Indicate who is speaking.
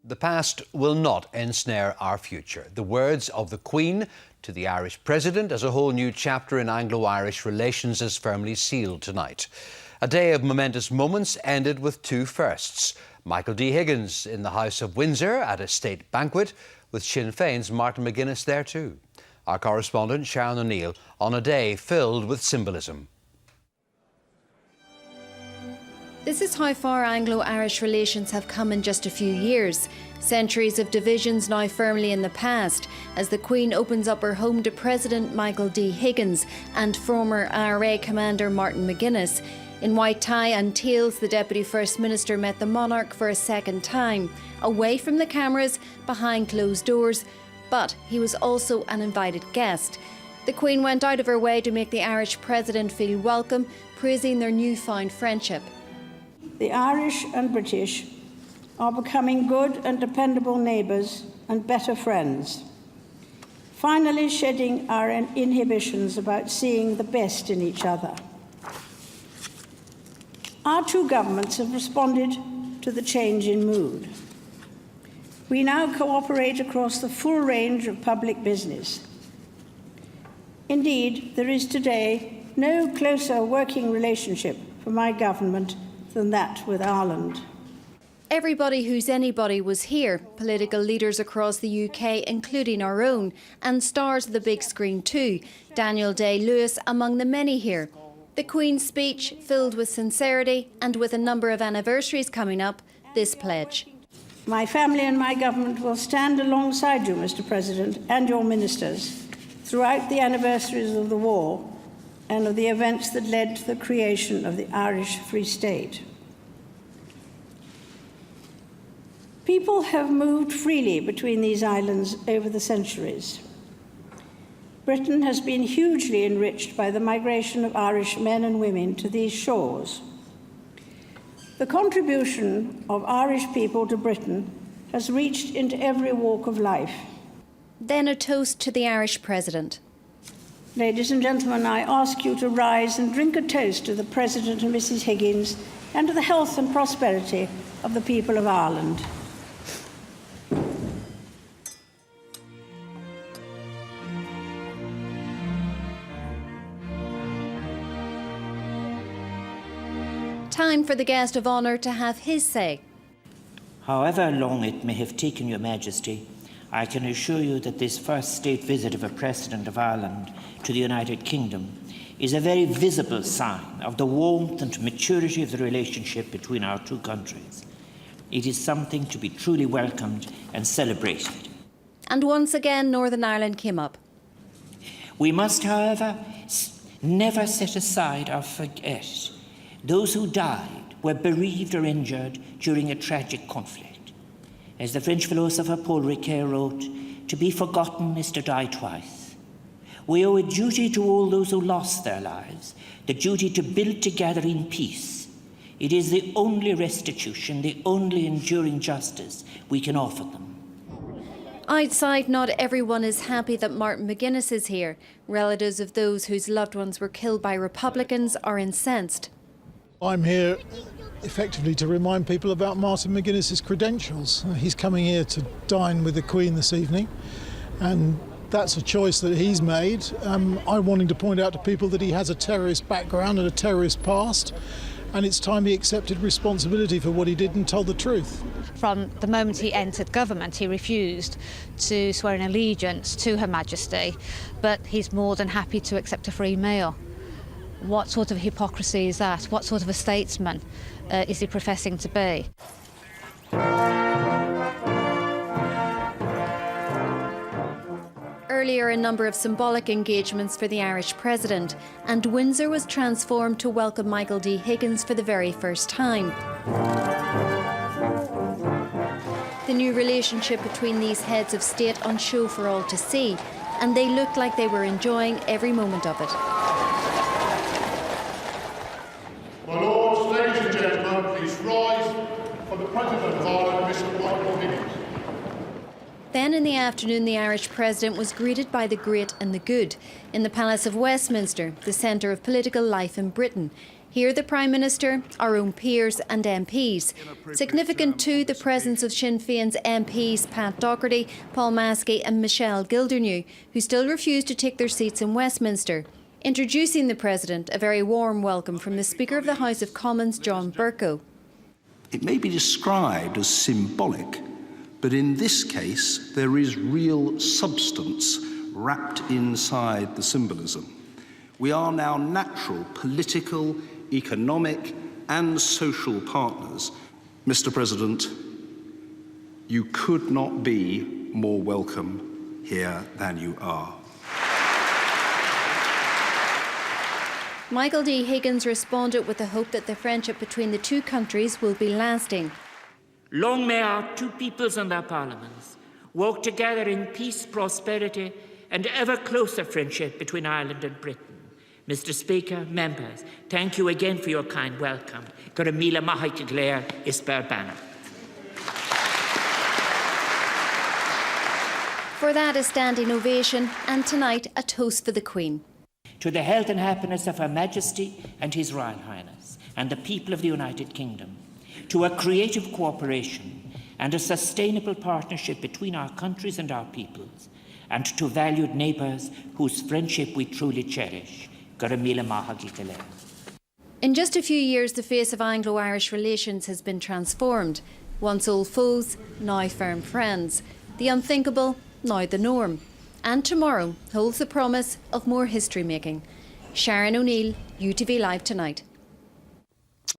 Speaker 1: The past will not ensnare our future. The words of the Queen to the Irish President as a whole new chapter in Anglo-Irish relations is firmly sealed tonight. A day of momentous moments ended with two firsts. Michael D. Higgins in the House of Windsor at a state banquet, with Sinn Féin's Martin McGuinness there too. Our correspondent Sharon O'Neill on a day filled with symbolism.
Speaker 2: This is how far Anglo-Irish relations have come in just a few years. Centuries of divisions now firmly in the past, as the Queen opens up her home to President Michael D. Higgins and former IRA Commander Martin McGuinness. In white tie and tails, the Deputy First Minister met the monarch for a second time, away from the cameras, behind closed doors, but he was also an invited guest. The Queen went out of her way to make the Irish President feel welcome, praising their newfound friendship.
Speaker 3: The Irish and British are becoming good and dependable neighbours and better friends, finally shedding our inhibitions about seeing the best in each other. Our two governments have responded to the change in mood. We now cooperate across the full range of public business. Indeed, there is today no closer working relationship for my government than that with Ireland.
Speaker 2: Everybody who's anybody was here, political leaders across the UK, including our own, and stars of the big screen too, Daniel Day-Lewis among the many here. The Queen's speech filled with sincerity, and with a number of anniversaries coming up, this pledge.
Speaker 3: My family and my government will stand alongside you, Mr. President, and your ministers throughout the anniversaries of the war and of the events that led to the creation of the Irish Free State. People have moved freely between these islands over the centuries. Britain has been hugely enriched by the migration of Irish men and women to these shores. The contribution of Irish people to Britain has reached into every walk of life.
Speaker 2: Then a toast to the Irish President.
Speaker 3: Ladies and gentlemen, I ask you to rise and drink a toast to the President and Mrs. Higgins and to the health and prosperity of the people of Ireland.
Speaker 2: Time for the guest of honour to have his say.
Speaker 4: However long it may have taken Your Majesty, I can assure you that this first state visit of a President of Ireland to the United Kingdom is a very visible sign of the warmth and maturity of the relationship between our two countries. It is something to be truly welcomed and celebrated.
Speaker 2: And once again, Northern Ireland came up.
Speaker 4: We must, however, never set aside or forget those who died, were bereaved or injured during a tragic conflict. As the French philosopher Paul Ricoeur wrote, "To be forgotten is to die twice." We owe a duty to all those who lost their lives, the duty to build together in peace. It is the only restitution, the only enduring justice we can offer them.
Speaker 2: Outside, not everyone is happy that Martin McGuinness is here. Relatives of those whose loved ones were killed by Republicans are incensed.
Speaker 5: I'm here effectively to remind people about Martin McGuinness's credentials. He's coming here to dine with the Queen this evening, and that's a choice that he's made. I'm wanting to point out to people that he has a terrorist background and a terrorist past, and it's time he accepted responsibility for what he did and told the truth.
Speaker 6: From the moment he entered government, he refused to swear an allegiance to Her Majesty, but he's more than happy to accept a free meal. What sort of hypocrisy is that? What sort of a statesman is he professing to be?
Speaker 2: Earlier, a number of symbolic engagements for the Irish President, and Windsor was transformed to welcome Michael D. Higgins for the very first time. The new relationship between these heads of state on show for all to see, and they looked like they were enjoying every moment of it.
Speaker 7: My Lords, ladies and gentlemen, please rise for the President of Ireland, Mr. Michael Higgins.
Speaker 2: Then in the afternoon, the Irish President was greeted by the great and the good in the Palace of Westminster, the centre of political life in Britain. Here the Prime Minister, our own peers and MPs. Significant too the presence of Sinn Féin's MPs Pat Doherty, Paul Maskey and Michelle Gildernew, who still refuse to take their seats in Westminster. Introducing the President, a very warm welcome from the Speaker of the House of Commons, John Bercow.
Speaker 8: It may be described as symbolic, but in this case there is real substance wrapped inside the symbolism. We are now natural political, economic and social partners. Mr. President, you could not be more welcome here than you are.
Speaker 2: Michael D. Higgins responded with the hope that the friendship between the two countries will be lasting.
Speaker 4: Long may our two peoples and their parliaments work together in peace, prosperity and ever closer friendship between Ireland and Britain. Mr. Speaker, members, thank you again for your kind welcome. Gur míle maith léir isper banner.
Speaker 2: For that, a standing ovation, and tonight a toast for the Queen.
Speaker 4: To the health and happiness of Her Majesty and His Royal Highness and the people of the United Kingdom, to a creative cooperation and a sustainable partnership between our countries and our peoples, and to valued neighbours whose friendship we truly cherish.
Speaker 2: In just a few years, the face of Anglo-Irish relations has been transformed. Once old foes, now firm friends. The unthinkable, now the norm. And tomorrow holds the promise of more history making. Sharon O'Neill, UTV Live Tonight.